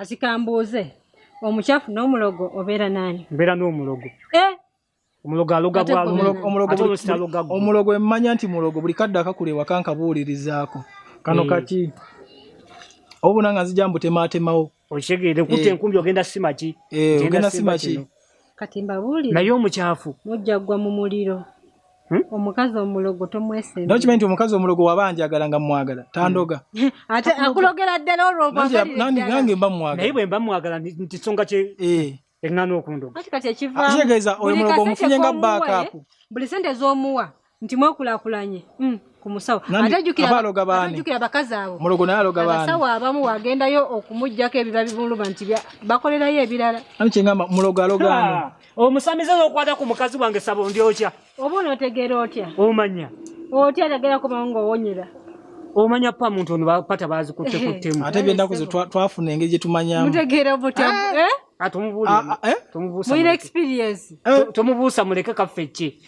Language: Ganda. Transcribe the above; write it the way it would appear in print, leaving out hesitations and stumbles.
Kasikambuze. Omuchafu n'omulogo obeera nani? Mbeera n'omulogo. Omulogo aloga bwa omulogo emmanya nti mulogo buli kadde akakulewa kankabuulirizaako. Kano kaki? Obuna nga nzija mbutemaatemawo. Okitegedde kutte enkumbi ogenda simaki. Ogenda simaki. Kati mbabuulire. Naye omuchafu. Mujja gwa mu muliro. Omukazi omulogo tomwese. Document omukazi omulogo wabanjagala nga mwagala. Tandoga. Ate akulogera ddala olw'obwagala. Nange mba mwagala. Naye bwe mba mwagala nti songa kye. Engano okundoga. Kati ekiva. Kitegeeza oyo mulogo omufunye nga backup. Buli sente z'omuwa nti mwekulakulanye. Kumusawo. Atajukira bakazi abo. Mulogo naye aloga baani. Abasawo abamu wagendayo okumujjako ebibala bibuluma nti bakolerayo ebirala. Ani kyengamba mulogo alogaano. Omusamize n'okwata ku mukazi wange sabo ndyokya. Oba onotegeera otya? Omanya. Otya tegeera kuba ng'owonyera. Omanya pa muntu ono bapata bazikuttekuttemu. Ate by'ennaku ze twafuna engeri gye tumanyamu. Mutegeera butya? Tumubuusa. Muyina experience. Tumubuusa muleke kaffe ki.